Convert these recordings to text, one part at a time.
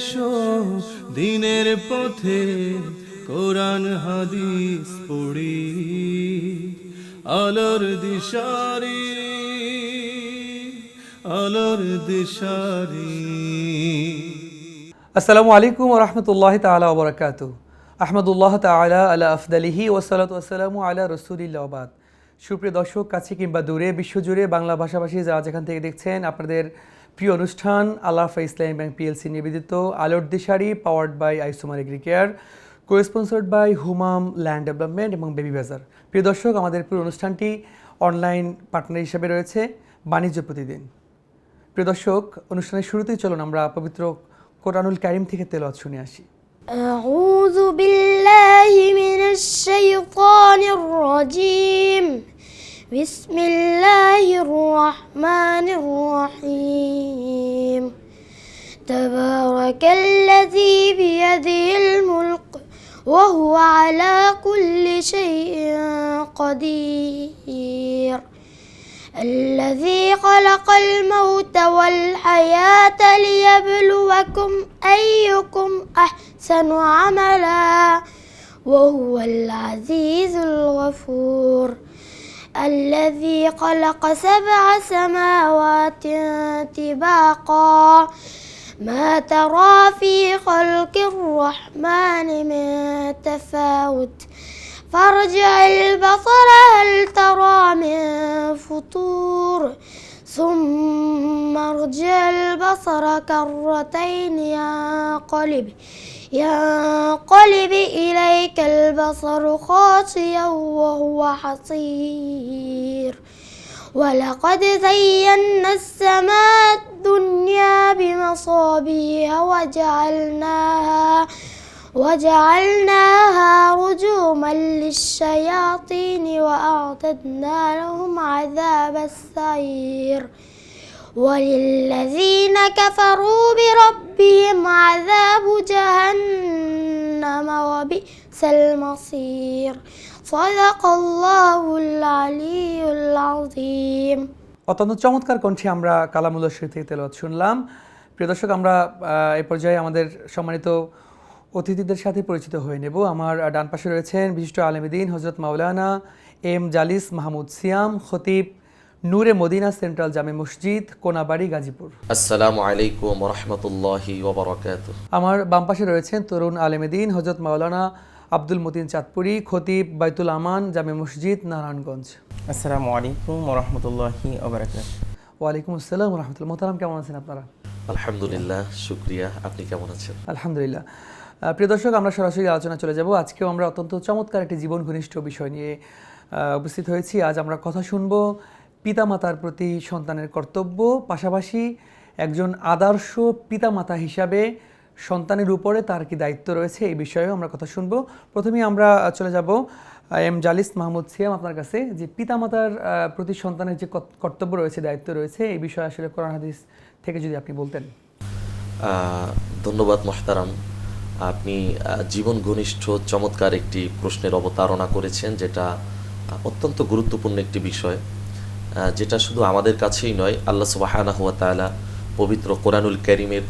এসো দিনের পথে কোরআন হাদিস পড়ি আলোর দিশারি আলোর দিশারি। আসসালামু আলাইকুম ওয়া রাহমাতুল্লাহি তাআলা ওয়া বারাকাতুহু। আহমাদুল্লাহ তাআলা আলা আফদালিহি ওয়া সালাতু ওয়াসসালামু আলা রাসূলিল্লাহ ওয়া বাদ। সুপ্রিয় দর্শক, কাছে কিংবা দূরে বিশ্বজুড়ে বাংলা ভাষাভাষী যারা যেখান থেকে দেখছেন, আপনাদের প্রিয় অনুষ্ঠান আল-ওয়াফা ইসলামী ব্যাংক পিএলসি নিবেদিত আলোর দিশারি, powered by Isomar agricare, co-sponsored by Humam land development এবং বেবি বাজার। প্রিয় দর্শক, আমাদের পুরো অনুষ্ঠানটি অনলাইন পার্টনার হিসেবে রয়েছে বাণিজ্য প্রতিদিন। প্রিয় দর্শক, অনুষ্ঠানের শুরুতেই চলুন আমরা পবিত্র কোরআনুল কারীম থেকে তেলাওয়াত শুনে আসি। আউযু বিল্লাহি মিনাশ শাইতানির রাজীম। বিসমিল্লাহির রাহমানির রাহিম। তাবারাকাল্লাযী বিয়াদিহিল মুলক ওয়া হুয়া আলা কুল্লি শাইইন কাদির। الذي خلق الموت والحياة ليبلوكم أيكم أحسن عملا وهو العزيز الغفور. الذي خلق 7 سماوات طباقا ما ترى في خلق الرحمن من تفاوت فارجع البصر هل ترى من فطور ثم ارجع البصر كرتين ينقلب إليك البصر خاسئا وهو حصير. ولقد زينا السماء الدنيا بمصابيح وجعلناها رجوما للشياطين وأعتدنا لهم عذاب السعير. وللذين كفروا بربهم عذاب جهنم وبئس المصير. صدق الله العلي العظيم. অত্যন্ত চমৎকার কণ্ঠে আমরা কালামুল্লাহ শরীফ থেকে তেলাওয়াত শুনলাম। প্রিয় দর্শক, আমরা এই পর্যায়ে আমাদের সম্মানিত অতিথিদের সাথে পরিচিত হয়ে নেব। আমার ডান পাশে রয়েছেন বিশিষ্ট আলেমে দ্বীন হযরত মাওলানা এম জালিস মাহমুদ সিয়াম, খতিব, নূরে মদিনা সেন্ট্রাল জামে মসজিদ, কোনাবাড়ি, গাজীপুর। আসসালামু আলাইকুম ওয়া রাহমাতুল্লাহি ওয়া বারাকাতুহু। আমার বাম পাশে রয়েছেন তরুণ আলেমে দ্বীন হযরত মাওলানা আব্দুল মতিন চাঁদপুরি, খতিব, বাইতুল আমান জামে মসজিদ, নারায়ণগঞ্জ। আসসালামু আলাইকুম ওয়া রাহমাতুল্লাহি ওয়া বারাকাতুহু। ওয়ালাইকুম আসসালাম ওয়া রাহমাতুল্লাহ। মোহতারাম, কেমন আছেন আপনারা? আলহামদুলিল্লাহ, শুকরিয়া। আপনি কেমন আছেন? আলহামদুলিল্লাহ। প্রিয় দর্শক, আমরা সরাসরি আলোচনা চলে যাব। আজকেও আমরা অত্যন্ত চমৎকার একটি জীবন ঘনিষ্ঠ বিষয় নিয়ে উপস্থিত হয়েছি। আজ আমরা কথা শুনব পিতামাতার প্রতি সন্তানের কর্তব্য, পাশাপাশি একজন আদর্শ পিতামাতা হিসাবে সন্তানের উপরে তার কি দায়িত্ব রয়েছে, এই বিষয়েও আমরা কথা শুনব। প্রথমেই আমরা চলে যাব এম জালিস মাহমুদ সিয়াম আপনার কাছে, যে পিতামাতার প্রতি সন্তানের যে কর্তব্য রয়েছে, দায়িত্ব রয়েছে, এই বিষয়ে আসলে কোরআন হাদিস থেকে যদি আপনি বলতেন। ধন্যবাদ মোহতারাম। আপনি জীবন ঘনিষ্ঠ চমৎকার একটি প্রশ্নের অবতারণা করেছেন, যেটা অত্যন্ত গুরুত্বপূর্ণ একটি বিষয়, যেটা শুধু আমাদের কাছেই নয়, আল্লাহ সুবহানাহু ওয়া তাআলা পবিত্র কোরআনুল কারীমের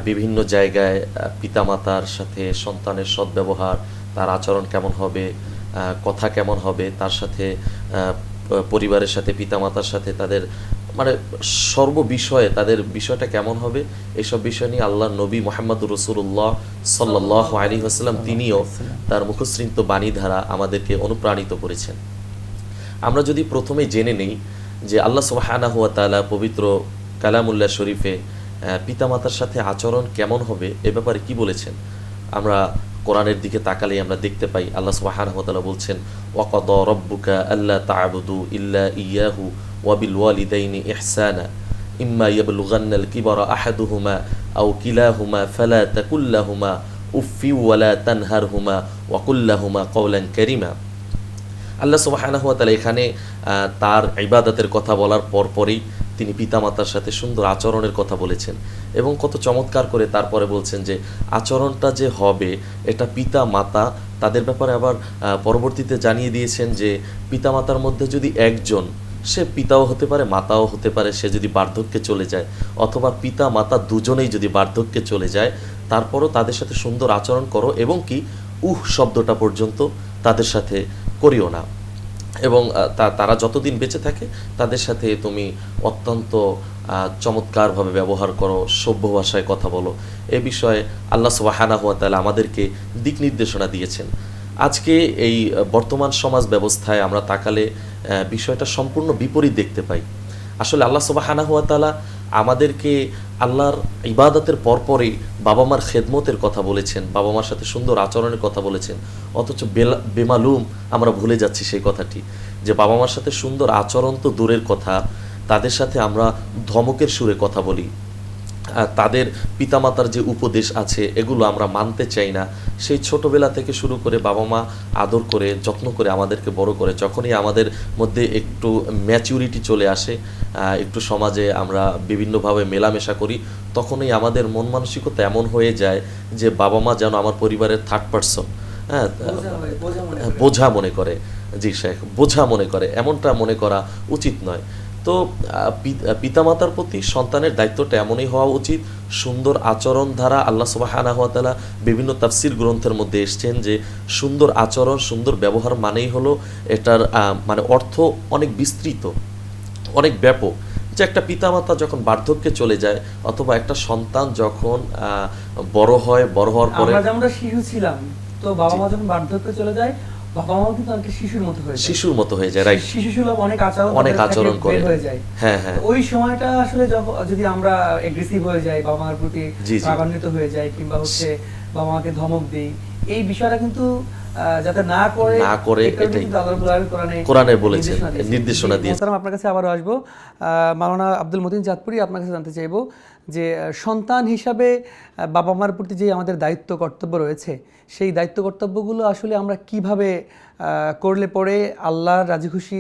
বিভিন্ন জায়গায় পিতামাতার সাথে সন্তানের সদ্ব্যবহার, তার আচরণ কেমন হবে, কথা কেমন হবে, তার সাথে পরিবারের সাথে, পিতামাতার সাথে তাদের মানে সর্ববিষয়ে তাদের বিষয়টা কেমন হবে, এইসব বিষয় নিয়ে আল্লাহর নবী মুহাম্মদুর রাসূলুল্লাহ সাল্লাল্লাহু আলাইহি ওয়াসাল্লাম তিনিও তার মুখসৃত বাণী দ্বারা আমাদেরকে অনুপ্রাণিত করেছেন। আমরা যদি প্রথমে জেনে নেই যে আল্লাহ সুবহানাহু ওয়া তাআলা পবিত্র কালামুল্লাহ শরীফে পিতামাতার সাথে আচরণ কেমন হবে এ ব্যাপারে কি বলেছেন, আমরা কোরআনের দিকে তাকালেই আমরা দেখতে পাই আল্লাহ সুবহানাহু ওয়া তাআলা বলছেন, ওয়াকাদা রাব্বুকা আল্লা তা'বুদু ইল্লা ইয়াহু ওয়া বিল ওয়ালিদাইনি ইহসানা ইম্মা ইয়াবলুগান্নাল কিবারা আহাদুহুমা আও কিলাহুমা ফালা তাকুল লাহুমা উফফি ওয়া লা তানহারহুমা ওয়া কুল লাহুমা কওলান কারীমা। আল্লাহ সুবহানাহু ওয়া তাআলা এখানে তার ইবাদতের কথা বলার পরপরই তিনি পিতামাতার সাথে সুন্দর আচরণের কথা বলেছেন এবং কত চমৎকার করে তারপরে বলছেন যে আচরণটা যে হবে এটা পিতা মাতা তাদের ব্যাপারে আবার পরবর্তীতে জানিয়ে দিয়েছেন যে পিতামাতার মধ্যে যদি একজন সে পিতাও হতে পারে, মাতাও হতে পারে। সে যদি বার্ধক্যে চলে যায়, অথবা পিতা মাতা দুজনেই যদি বার্ধক্যে চলে যায়, তারপরও তাদের সাথে সুন্দর আচরণ করো, এবং কি শব্দটা পর্যন্ত তাদের সাথে করিও না। এবং তারা যতদিন বেঁচে থাকে তাদের সাথে তুমি অত্যন্ত চমৎকারভাবে ব্যবহার করো, সভ্য ভাষায় কথা বলো। এ বিষয়ে আল্লাহ সুবহানাহু ওয়া তাআলা আমাদেরকে দিক নির্দেশনা দিয়েছেন। আজকে এই বর্তমান সমাজ ব্যবস্থায় আমরা তাকালে বিষয়টা সম্পূর্ণ বিপরীত দেখতে পাই। আসলে আল্লাহ সুবহানাহু ওয়া তাআলা আমাদেরকে আল্লাহর ইবাদতের পরপরই বাবা মার খেদমতের কথা বলেছেন, বাবা মার সাথে সুন্দর আচরণের কথা বলেছেন। অথচ বেমালুম আমরা ভুলে যাচ্ছি সেই কথাটি, যে বাবা মার সাথে সুন্দর আচরণ তো দূরের কথা, তাদের সাথে আমরা ধমকের সুরে কথা বলি। তাদের পিতামাতার যে উপদেশ আছে এগুলো আমরা মানতে চাই না। সেই ছোটবেলা থেকে শুরু করে বাবা মা আদর করে যত্ন করে আমাদেরকে বড় করে, যখনই আমাদের মধ্যে একটু ম্যাচুরিটি চলে আসে, একটু সমাজে আমরা বিভিন্নভাবে মেলামেশা করি, তখনই আমাদের মন মানসিকতা এমন হয়ে যায় যে বাবা মা যেন আমার পরিবারের থার্ড পারসন, বোঝা মনে করে। জি শেখ, বোঝা মনে করে। এমনটা মনে করা উচিত নয়। তো পিতামাতার প্রতি সন্তানের দায়িত্বটা এমনই হওয়া উচিত। সুন্দর আচরণ দ্বারা আল্লাহ সুবহানাহু ওয়া তাআলা বিভিন্ন তাফসীর গ্রন্থের মধ্যে এসেছেন যে সুন্দর আচরণ, সুন্দর ব্যবহার মানেই হলো এটার মানে অর্থ অনেক বিস্তৃত, অনেক ব্যাপক। যে একটা পিতামাতা যখন বার্ধক্যে চলে যায়, অথবা একটা সন্তান যখন বড় হয়, বড় হওয়ার পরে আমরা শিশু ছিলাম, তো বাবা মা যখন বার্ধক্যে চলে যায়, বাবা মা কিন্তু একটা শিশুর মতো হয়ে যায়, শিশুর মতো হয়ে যায়, রাইট। শিশু সুলভ অনেক আচরণ করে হয়ে যায়। হ্যাঁ হ্যাঁ, ওই সময়টা আসলে যদি আমরা এগ্রেসিভ হয়ে যাই, বাবা মার প্রতি রাগান্বিত হয়ে যাই, কিংবা হচ্ছে বাবা মাকে ধমক দিই, এই বিষয়টা কিন্তু যাতে না করে এটাই কোরআনে বলেছে, নির্দেশনা দিয়েছে। আপনার কাছে আবারও আসবো। মাওলানা আব্দুল মতিন চাঁদপুরি, আপনার কাছে জানতে চাইবো যে সন্তান হিসাবে বাবা মার প্রতি যে আমাদের দায়িত্ব কর্তব্য রয়েছে, সেই দায়িত্ব কর্তব্যগুলো আসলে আমরা কিভাবে করলে পরে আল্লাহর রাজি খুশি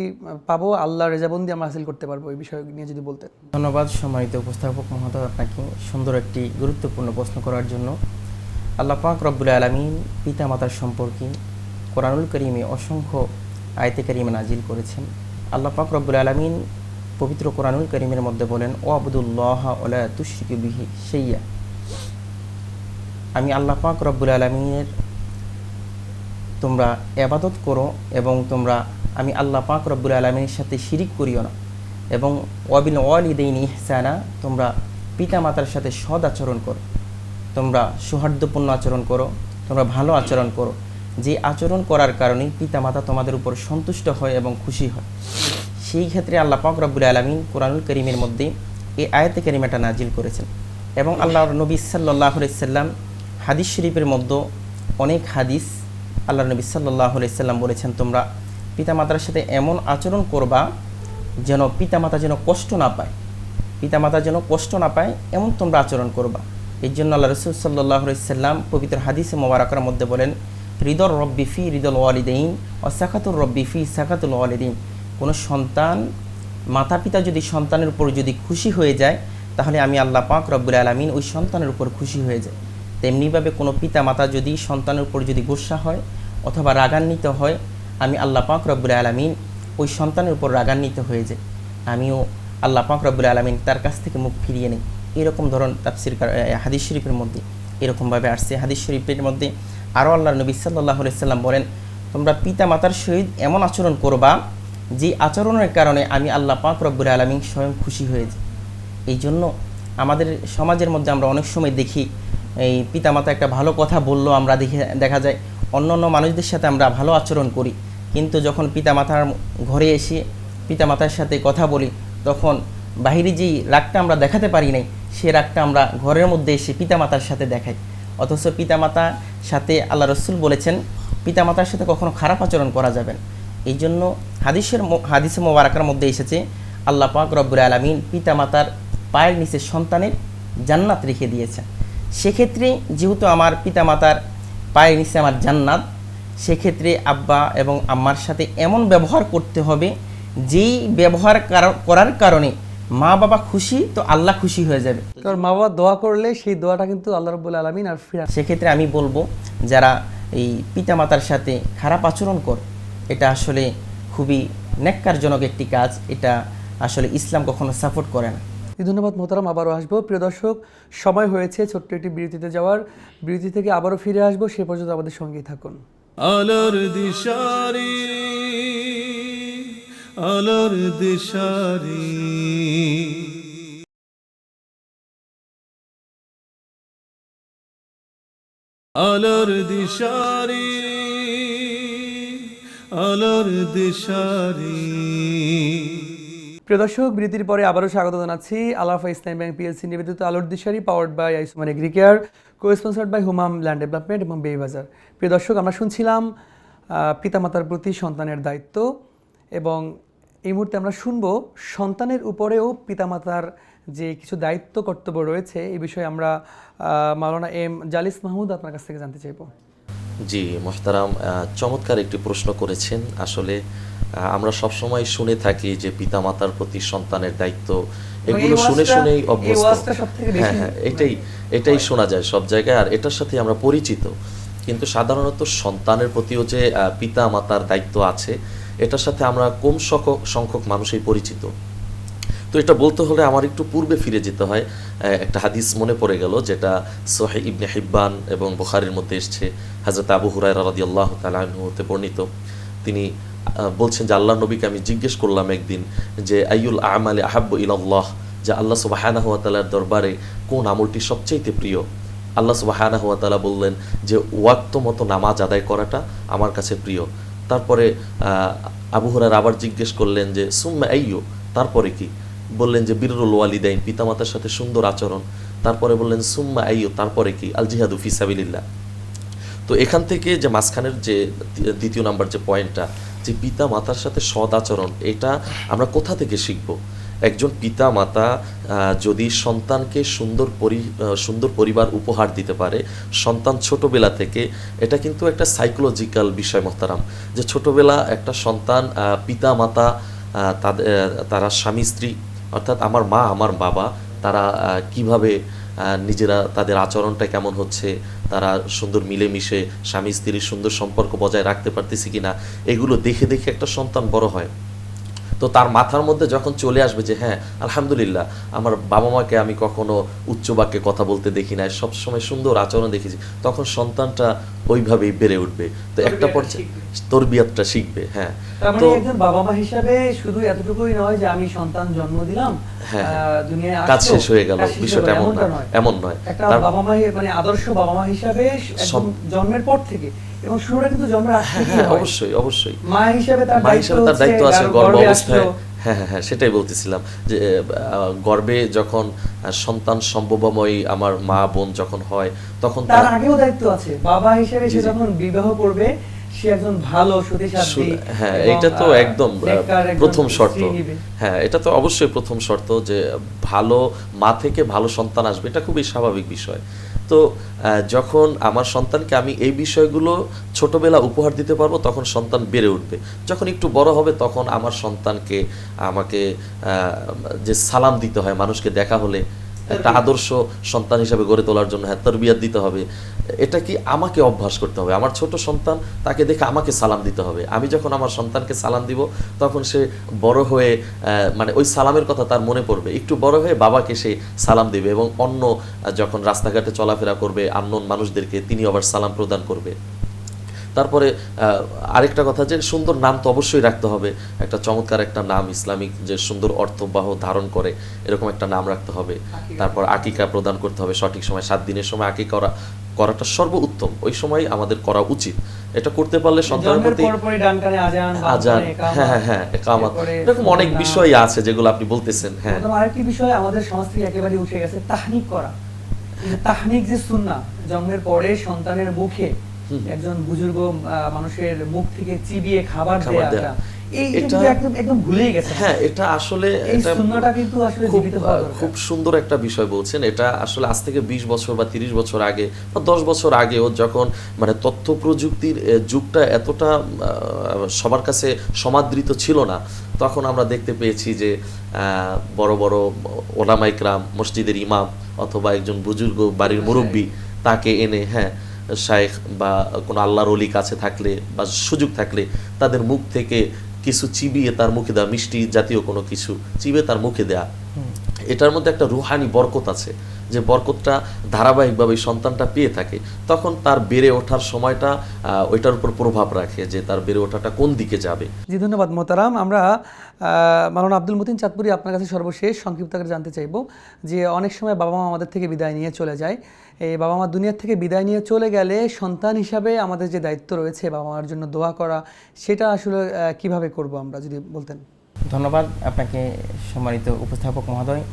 পাবো, আল্লাহর রেজাবন্দি আমরা হাসিল করতে পারবো, এই বিষয় নিয়ে যদি বলতেন। ধন্যবাদ সম্মানিত উপস্থাপক মহোদয়, আপনাকে সুন্দর একটি গুরুত্বপূর্ণ প্রশ্ন করার জন্য। আল্লাহ পাক রব্বুল আলামিন পিতা মাতার সম্পর্কে কোরআনুল কারীমে অসংখ্য আয়াতে কারীমা নাজিল করেছেন। আল্লাহ পাক রব্বুল আলামিন পবিত্র কোরআনুল কারীমের মধ্যে বলেন, ও আবুদুল্লাহ ওয়ালা তুশরিকু বিহি শাইয়া, আমি আল্লাহ পাক রব্বুল আলামিনের তোমরা ইবাদত করো, এবং আমি আল্লাহ পাক রব্বুল আলামিনের সাথে শিরিক করিও না, এবং ওয়াবিল ওয়ালিদাইনি ইহসানা, তোমরা পিতা মাতার সাথে সৎ আচরণ করো, তোমরা সৌহার্দ্যপূর্ণ আচরণ করো, তোমরা ভালো আচরণ করো, যে আচরণ করার কারণে পিতা মাতা তোমাদের উপর সন্তুষ্ট হয় এবং খুশি হয়। সেই ক্ষেত্রে আল্লাহ পাক রব্বুল আলামিন কোরআনুল কারীমের মধ্যে এই আয়াতে কারিমাটা নাজিল করেছেন। এবং আল্লাহর নবী সাল্লাল্লাহু আলাইহি সাল্লাম হাদিস শরীফের মধ্যে অনেক হাদিস আল্লাহর নবী সাল্লাল্লাহু আলাইহি সাল্লাম বলেছেন, তোমরা পিতামাতার সাথে এমন আচরণ করবা যেন পিতামাতা যেন কষ্ট না পায়, পিতামাতা যেন কষ্ট না পায়, এমন তোমরা আচরণ করবা। এই জন্য আল্লাহ রাসূল সাল্লাল্লাহু আলাইহি সাল্লাম পবিত্র হাদিসে মোবারকার মধ্যে বলেন, রিদর রব্বি ফি রিদল ওয়ালিদাইন ওয়া সাকাতুর রব্বি ফি সাকাতুল ওয়ালিদাইন। কোনো সন্তান, মাতা পিতা যদি সন্তানের উপর যদি খুশি হয়ে যায়, তাহলে আমি আল্লাহ পাক রব্বুল আলামিন ওই সন্তানের উপর খুশি হয়ে যায়। তেমনিভাবে কোনো পিতা মাতা যদি সন্তানের উপর যদি গোসা হয় অথবা রাগান্বিত হয়, আমি আল্লাহ পাক রব্বুল আলামিন ওই সন্তানের উপর রাগান্বিত হয়ে যায়, আমিও আল্লাহ পাক রব্বুল আলামিন তার কাছ থেকে মুখ ফিরিয়ে নেই। এরকম ধরন তাফসীর হাদিস শরীফের মধ্যে এরকমভাবে আসছে। হাদিস শরীফের মধ্যে আরও আল্লাহর নবী সাল্লাল্লাহু আলাইহি সাল্লাম বলেন, তোমরা পিতা মাতার সহিত এমন আচরণ করবা যে আচরণের কারণে আমি আল্লাহ পাক রব্বুল আলামিন স্বয়ং খুশি হয়ে যাই। এই জন্য আমাদের সমাজের মধ্যে আমরা অনেক সময় দেখি, এই পিতামাতা একটা ভালো কথা বললো, আমরা দেখা যায় অন্য মানুষদের সাথে আমরা ভালো আচরণ করি, কিন্তু যখন পিতামাতার ঘরে এসে পিতামাতার সাথে কথা বলি, তখন বাহিরে যেই রাগটা আমরা দেখাতে পারি নাই, সে রাগটা আমরা ঘরের মধ্যে এসে পিতামাতার সাথে দেখাই। অথচ পিতামাতার সাথে আল্লাহ রসুল বলেছেন, পিতামাতার সাথে কখনো খারাপ আচরণ করা যাবে না। এই জন্য হাদিসে মোবারকার মধ্যে এসেছে, আল্লাহ পাক রব্বুল আলামিন পিতামাতার পায়ের নিচে সন্তানের জান্নাত রেখে দিয়েছেন। সেক্ষেত্রে যেহেতু আমার পিতামাতার পায়ের নিচে আমার জান্নাত, সেক্ষেত্রে আব্বা এবং আম্মার সাথে এমন ব্যবহার করতে হবে, যেই ব্যবহার করার কারণে মা বাবা খুশি, তো আল্লাহ খুশি হয়ে যাবে। কারণ মা বাবা দোয়া করলে সেই দোয়াটা কিন্তু আল্লাহ রাব্বুল আলামিন আর ফিরা। সেক্ষেত্রে আমি বলবো, যারা এই পিতামাতার সাথে খারাপ আচরণ করে, এটা আসলে খুবই নেককারজনক একটি কাজ, এটা আসলে ইসলাম কখনো সাপোর্ট করে না। ধন্যবাদ মোহতারাম, আবারও আসবো। প্রিয় দর্শক, সময় হয়েছে ছোট্ট একটি বিরতিতে যাওয়ার। বিরতি থেকে আবারও ফিরে আসবো, সে পর্যন্ত আমাদের সঙ্গেই থাকুন। আলোর দিশারি, আলোর দিশারি, আলোর দিশারি, আলোর দিশারি। প্রিয় দর্শক, বিরতির পরে আবারও স্বাগত জানাচ্ছি আলাফা ইসলাম ব্যাংক পিএলসি নিবেদিত আলোর দিশারি, পাওয়ার্ড বাই আইসমান agricare, co-sponsored by Humam land development এবং বেইবাজার। প্রিয় দর্শক, আমরা শুনছিলাম পিতামাতার প্রতি সন্তানের দায়িত্ব, এবং এই মুহূর্তে আমরা শুনবো সন্তানের উপরেও পিতামাতার যে কিছু দায়িত্ব কর্তব্য রয়েছে। এই বিষয়ে আমরা মাওলানা এম জালিস মাহমুদ আপনার কাছ থেকে জানতে চাইব। জি মোহতারাম, চমৎকার একটি প্রশ্ন করেছেন। আসলে আমরা সবসময় শুনে থাকি যে পিতামাতার প্রতি সন্তানের দায়িত্ব, এগুলো শুনে শুনেই অভ্যস্ত। হ্যাঁ, এটাই শোনা যায় সব জায়গায়, আর এটার সাথে আমরা পরিচিত। কিন্তু সাধারণত সন্তানের প্রতিও যে পিতা মাতার দায়িত্ব আছে, এটার সাথে আমরা কম সংখ্যক মানুষই পরিচিত। তো এটা বলতে হলে আমার একটু পূর্বে ফিরে যেতে হয়। একটা হাদিস মনে পড়ে গেল, যেটা সহিহ ইবনে হিব্বান এবং বুখারীর মধ্যে এসেছে। হযরত আবু হুরায়রা রাদিয়াল্লাহু তাআলা আনহু হতে বর্ণিত। তিনি বলছেন যে আল্লাহর নবীকে আমি জিজ্ঞেস করলাম একদিন যে আইয়ুল আমালি আহাব্বু ইলাল্লাহ, যে আল্লাহ সুবহানাহু ওয়া তাআলার দরবারে কোন আমলটি সবচেয়ে প্রিয়। আল্লাহ সুবহানাহু ওয়া তাআলা বললেন যে ওয়াক্ত মতো নামাজ আদায় করাটা আমার কাছে প্রিয়। তারপরে আবু হুরায়রা আবার জিজ্ঞেস করলেন যে সুম্মা আইয়ু, তারপরে কি? বললেন যে বিররুল ওয়ালিদাইন, পিতামাতার সাথে সুন্দর আচরণ। তারপরে বললেন সুম্মা আইয়ু, তারপরে কি? আল জিহাদু ফি সাবিলিল্লাহ। তো এখান থেকে যে মাঝখানের যে দ্বিতীয় নাম্বার যে পয়েন্টটা, যে পিতা মাতার সাথে সৎ আচরণ, এটা আমরা কোথা থেকে শিখব? একজন পিতা মাতা যদি সন্তানকে সুন্দর পরিবার উপহার দিতে পারে সন্তান ছোটবেলা থেকে, এটা কিন্তু একটা সাইকোলজিক্যাল বিষয় মোহতারাম, যে ছোটবেলা একটা সন্তান পিতা মাতা তারা স্বামী স্ত্রী, অর্থাৎ আমার মা আমার বাবা, তারা কিভাবে নিজেরা তাদের আচরণটা কেমন হচ্ছে, তারা সুন্দর মিলেমিশে স্বামী স্ত্রীর সুন্দর সম্পর্ক বজায় রাখতে পারতেছি কিনা, এগুলো দেখে দেখে একটা সন্তান বড় হয়। তো তার মাথার মধ্যে যখন চলে আসবে যে হ্যাঁ আলহামদুলিল্লাহ, আমার বাবা মাকে আমি কখনো উচ্চ বাক্যে কথা বলতে দেখি না, সবসময় সুন্দর আচরণ দেখেছি, তখন সন্তানটা ওইভাবেই বেড়ে উঠবে। তো একটা পর্যায়ে তরবিয়াতটা শিখবে। হ্যাঁ, তো একজন বাবা মা হিসাবে শুধু এতটুকুই নয় যে আমি সন্তান জন্ম দিলাম, দুনিয়ায় কাজ শেষ হয়ে গেল, বিষয়টা এমন নয়। একটা বাবা মা মানে আদর্শ বাবা মা হিসাবে জন্মের পর থেকে, এবং শুরুটা কিন্তু জন্মের আগ থেকে হয়। অবশ্যই মা হিসাবে তার দায়িত্ব আছে গর্ভ অবস্থায়। হ্যাঁ, সেটাই বলতেছিলাম যে গর্ভে যখন সন্তান সম্ভবময় আমার মা বোন যখন হয়, তখন তার আগেও দায়িত্ব আছে বাবা হিসেবে। সে যখন বিবাহ করবে, সে একজন ভালো সতীসাধ্বী। হ্যাঁ, এটা তো একদম প্রথম শর্ত। হ্যাঁ, এটা তো অবশ্যই প্রথম শর্ত, যে ভালো মা থেকে ভালো সন্তান আসবে, এটা খুবই স্বাভাবিক বিষয়। তো যখন আমার সন্তানকে আমি এই বিষয়গুলো ছোটবেলা উপহার দিতে পারবো, তখন সন্তান বেড়ে উঠবে। যখন একটু বড় হবে, তখন আমার সন্তানকে আমাকে যে সালাম দিতে হয় মানুষকে দেখা হলে, একটা আদর্শ সন্তান হিসাবে গড়ে তোলার জন্য তরবিয়াত দিতে হবে। এটা কি আমাকে অভ্যাস করতে হবে। আমার ছোট সন্তান, তাকে দেখে আমাকে সালাম দিতে হবে। আমি যখন আমার সন্তানকে সালাম দিব, তখন সে বড় হয়ে মানে ওই সালামের কথা তার মনে পড়বে। একটু বড় হয়ে বাবাকে সে সালাম দিবে, এবং অন্য যখন রাস্তাঘাটে চলাফেরা করবে আননোন মানুষদেরকে, তিনি আবার সালাম প্রদান করবে। তারপরে আরেকটা কথা, যে সুন্দর নাম তো অবশ্যই রাখতে হবে। একটা চমৎকার একটা নাম, ইসলামিক যে সুন্দর অর্থবাহ ধারণ করে, এরকম একটা নাম রাখতে হবে। তারপর আকিকা প্রদান করতে হবে সঠিক সময়। 7 দিনের সময় আকিকা করাটা সর্বোত্তম, ওই সময় আমাদের করা উচিত। এটা করতে পারলে সন্তানের প্রতি আজান, হ্যাঁ, ইকামত, এরকম অনেক বিষয় আছে যেগুলো আপনি বলতেছেন। হ্যাঁ, আরেকটি বিষয় আমাদের সমাজ থেকে একেবারে উঠে গেছে, তাহনিক করা। তাহনিক যে সুন্নাহ, জন্মের পরে সন্তানের মুখে একজন বুজুর্গ মানুষের মুখ থেকে চিবিয়ে খাবার দেওয়া, একদম ভুলেই গেছে। হ্যাঁ, এটা আসলে খুব সুন্দর একটা বিষয় বলছেন। এটা আসলে আজ থেকে 20 বছর বা 30 বছর আগে বা 10 বছর আগেও, যখন মানে তথ্য প্রযুক্তির যুগটা এতটা সবার কাছে সমাদৃত ছিল না, তখন আমরা দেখতে পেয়েছি যে বড় বড় ওলামা ইকরাম, মসজিদের ইমাম অথবা একজন বুজুর্গ বাড়ির মুরব্বী, তাকে এনে শাইখ বা কোনো আল্লাহর ওলি কাছে থাকলে বা সুযোগ থাকলে তাদের মুখ থেকে কিছু চিবিয়ে তার মুখে দেওয়া, মিষ্টি জাতীয় কোনো কিছু চিবিয়ে তার মুখে দেয়া, এটার মধ্যে একটা রুহানি বরকত আছে, যে বরকতটা ধারাবাহিকভাবে সন্তানটা পেয়ে থাকে। তখন তার বেড়ে ওঠার সময়টা ওইটার উপর প্রভাব রাখে যে তার বেড়ে ওঠাটা কোন দিকে যাবে। জি, ধন্যবাদ মোহতারাম। আমরা মাওলানা আব্দুল মতিন চাঁদপুরি আপনার কাছে সর্বশেষ সংক্ষিপ্ত করে জানতে চাইব যে অনেক সময় বাবা মা আমাদের থেকে বিদায় নিয়ে চলে যায়। এই বাবা মা দুনিয়ার থেকে বিদায় নিয়ে চলে গেলে সন্তান হিসাবে আমাদের যে দায়িত্ব রয়েছে বাবা মার জন্য দোয়া করা, সেটা আসলে কিভাবে করব আমরা যদি বলতেন। ধন্যবাদ আপনাকে সম্মানিত উপস্থাপক মহোদয়,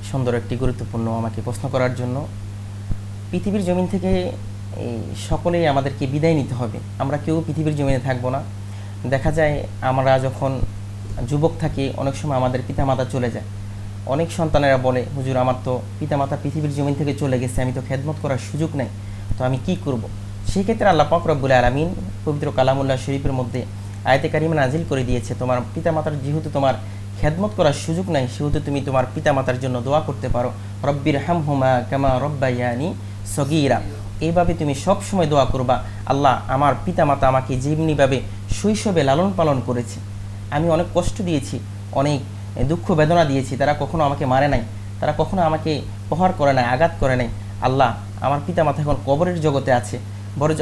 সুন্দর একটি গুরুত্বপূর্ণ আমাকে প্রশ্ন করার জন্য। পৃথিবীর জমিন থেকে সকলেই আমাদেরকে বিদায় নিতে হবে, আমরা কেউ পৃথিবীর জমিনে থাকবো না। দেখা যায় আমরা যখন যুবক থাকি অনেক সময় আমাদের পিতামাতা চলে যায়। অনেক সন্তানেরা বলে, হুজুর আমার তো পিতামাতা পৃথিবীর জমিন থেকে চলে গেছে, আমি তো খেদমত করার সুযোগ নেই, তো আমি কি করব? সেই ক্ষেত্রে আল্লাহ পাক রব্বুল আলামিন পবিত্র কালামুল্লাহ শরীফের মধ্যে আয়াতে কারিমা নাজিল করে দিয়েছে, তোমার পিতামাতার যেহেতু তোমার খেদমত করার সুযোগ নাই, সেহেতু তুমি তোমার পিতামাতার জন্য দোয়া করতে পারো, রব্বির হামহুমা কামা রব্বায়ানি সগীরা। এইভাবে তুমি সব সময় দোয়া করবা, আল্লাহ আমার পিতামাতা আমাকে যেমনিভাবে শৈশবে লালন পালন করেছে, আমি অনেক কষ্ট দিয়েছি, অনেক দুঃখ বেদনা দিয়েছি, তারা কখনো আমাকে মারে নাই, তারা কখনো আমাকে প্রহার করে নাই, আঘাত করে নাই। আল্লাহ আমার পিতামাতা এখন কবরের জগতে আছে,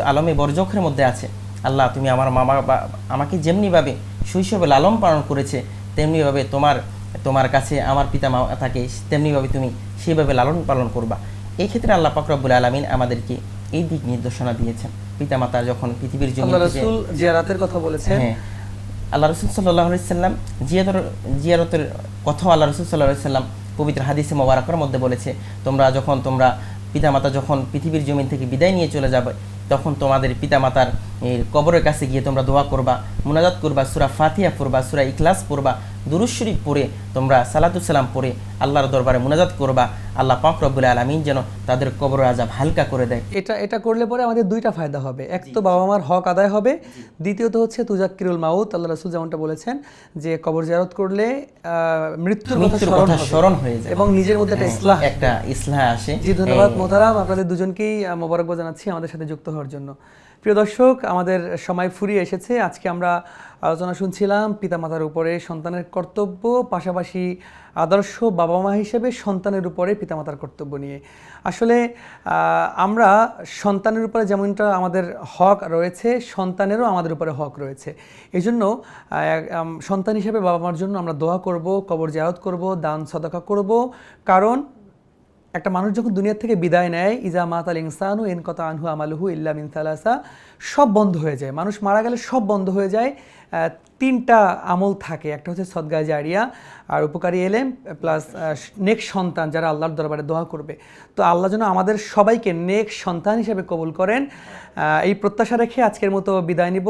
আলমে বরজখের মধ্যে আছে। আল্লাহ তুমি আমার মামা বা আমাকে যেমনিভাবে শৈশবে লালন পালন করেছে, তেমনিভাবে তোমার কাছে আমার পিতামাতাকে তেমনিভাবে তুমি সেইভাবে লালন পালন করবা। এই ক্ষেত্রে আল্লাহ পাক রব্বুল আলামিন আমাদেরকে এই দিক নির্দেশনা দিয়েছেন। পিতামাতা যখন পৃথিবীর জমিন আল্লাহ রাসূল জিয়ারাতের কথা বলেছেন, হ্যাঁ, আল্লাহ রাসূল সাল্লাল্লাহু আলাইহি সাল্লাম জিয়ারতের কথা আল্লাহ রাসূল সাল্লাল্লাহু আলাইহি সাল্লাম পবিত্র হাদিসে মোবারকের মধ্যে বলেছে, তোমরা পিতামাতা যখন পৃথিবীর জমিন থেকে বিদায় নিয়ে চলে যাবে, তখন তোমাদের পিতামাতার কবরের কাছে গিয়ে তোমরা দোয়া করবা, মুনাজাত করবা, সূরা ফাতিহা পড়বা, সূরা ইখলাস পড়বা, দুরূদ শরীফ পড়ে তোমরা সালাতুস সালাম পড়ে আল্লাহর দরবারে মুনাজাত করবা, আল্লাহ পাক রব্বুল আলামিন যেন তাদের কবরের আযাব হালকা করে দেয়। এটা করলে পরে আমাদের দুইটা ফায়দা হবে, এক তো বাবা মার হক আদায় হবে, দ্বিতীয়ত হচ্ছে তুজাক্কিরুল মাউত। আল্লাহ রাসূল যেমনটা বলেছেন যে কবর জিয়ারত করলে মৃত্যুর কথা স্মরণ হয়ে যায় এবং নিজের মধ্যে একটা ইসলাহ আসে। জি, ধন্যবাদ মোহতারাম, আপনাদের দুজনকেই মোবারকবাদ জানাচ্ছি আমাদের সাথে যুক্ত হওয়ার জন্য। প্রিয় দর্শক, আমাদের সময় ফুরিয়ে এসেছে। আজকে আমরা আলোচনা শুনছিলাম পিতামাতার উপরে সন্তানের কর্তব্য, পাশাপাশি আদর্শ বাবা মা হিসেবে সন্তানের উপরে পিতামাতার কর্তব্য নিয়ে। আসলে আমরা সন্তানের উপরে যেমনটা আমাদের হক রয়েছে, সন্তানেরও আমাদের উপরে হক রয়েছে। এই জন্য সন্তান হিসেবে বাবা মার জন্য আমরা দোয়া করব, কবর জিয়ারত করব, দান সদকা করব। কারণ একটা মানুষ যখন দুনিয়া থেকে বিদায় নেয়, ইজা মাতাল ইনসানু ইনকাতা আনহু আমালুহু ইল্লা মিন সালাসা, সব বন্ধ হয়ে যায়। মানুষ মারা গেলে সব বন্ধ হয়ে যায়। তিনটা আমল থাকে, একটা হচ্ছে সদকা জারিয়া, আর উপকারী এলেম, প্লাস নেক সন্তান যারা আল্লাহর দরবারে দোয়া করবে। তো আল্লাহ যেন আমাদের সবাইকে নেক সন্তান হিসেবে কবুল করেন, এই প্রত্যাশা রেখে আজকের মতো বিদায় নিব।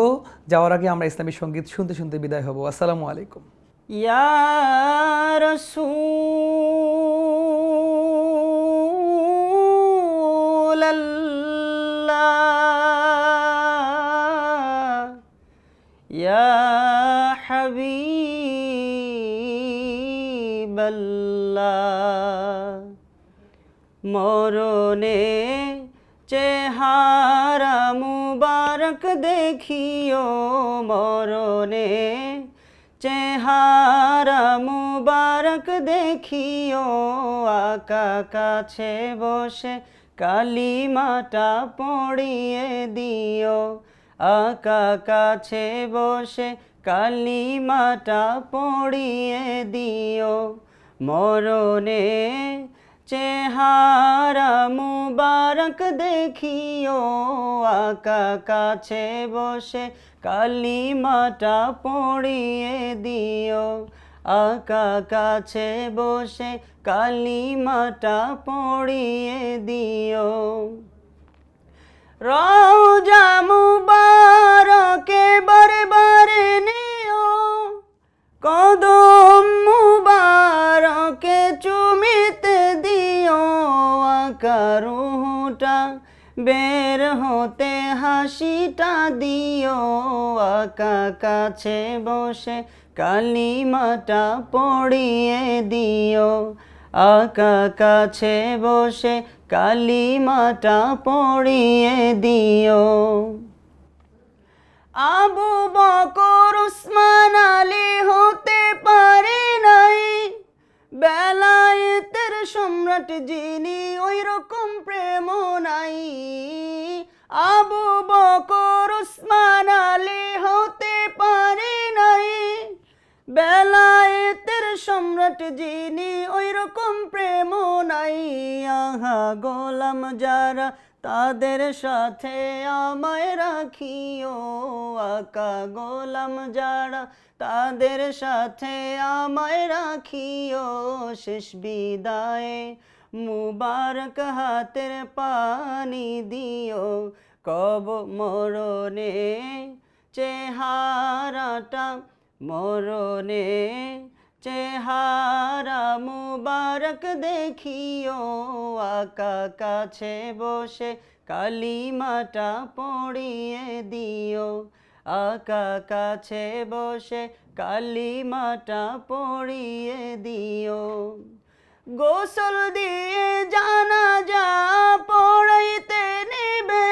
যাওয়ার আগে আমরা ইসলামী সঙ্গীত শুনতে শুনতে বিদায় হব। আসসালামু আলাইকুম। ইয়া রাসূলাল্লাহ ইয়া হাবিবাল্লাহ, মরণে চেহারা মুবারক দেখিও, মরণে চেহারা মুবারক দেখিও, আকা কাছে বসে কালিমাটা পড়িয়ে দিও, আকা কাছে বসে কালিমাটা পড়িয়ে দিও, মরণে চেহারা মুবারক দেখিও, আকা কাছে বসে কালিমাটা পড়িয়ে দিও, আকা কাছে বসে কালিমাটা পড়িয়ে দিও, রওজা মুবারকে বারে বারে নিও, কদম মুবারকে চুমিতে দিও, আকা রুহটা বের হতে হাসিটা দিও, আকা কাছে বসে কালিমাটা পড়িয়ে দিও, আকা কাছে বসে কালিমাটা পড়িয়ে দিও, আবু বকর উসমান আলী হতে পারে নাই, বেলায়েতের সম্রাট যিনি ওই রকম প্রেম নাই। আবু বকর উসমান আলী হতে পারে নাই, বেলায়েতের সম্রাট যিনি ওই রকম প্রেম নাই। আহা গোলাম যারা তাদের সাথে আমায় রাখিও, আকা গোলাম যারা তাদের সাথে আমায় রাখিও। শেষ বিদায়ে মুবারক হাতের পানি দিও, কব মরণে চেহারাটা, মরণে চেহারা মুবারক দেখিও। আকা কাছে বসে কালিমাটা পড়িয়ে দিও, আকা কাছে বসে কালিমাটা পড়িয়ে দিও। গোসল দিয়ে জানাজা পড়াইতে নেবে,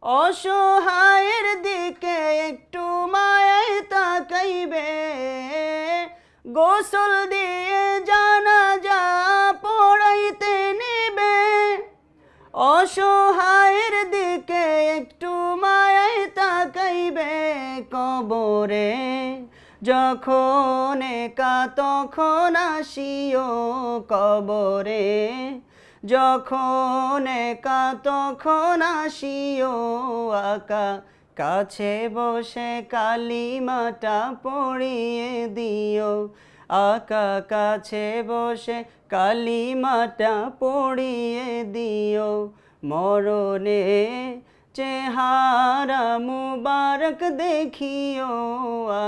অসহায়ের দিকে একটু মায়ায় তাকাইবে। গোসল দিয়ে জানাজা পড়াইতে নেবে, অসহায়ের দিকে একটু মায়ায় তাকাইবে। কবরে যখন একা তখন আসিও, কবরে যখন একা তখন আসিও। আকা কাছে বসে কালিমাটা পড়িয়ে দিও, আকা কাছে বসে কালিমাটা পড়িয়ে দিও। মরণে চেহারা মুবারক দেখিও,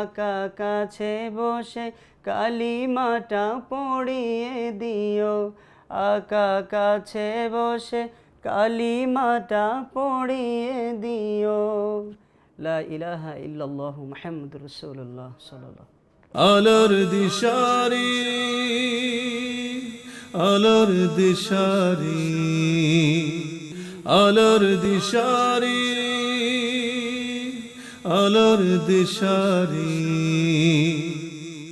আকা কাছে বসে কালিমাটা পড়িয়ে দিও, আকা কাছে বসে কালিমাটা পড়িয়ে দিও। লা ইলাহা ইল্লাল্লাহু মুহাম্মাদুর রাসূলুল্লাহ সাল্লাল্লাহু। আলোর দিশারি, আলোর দিশারি, আলোর দিশারি, আলোর দিশারি।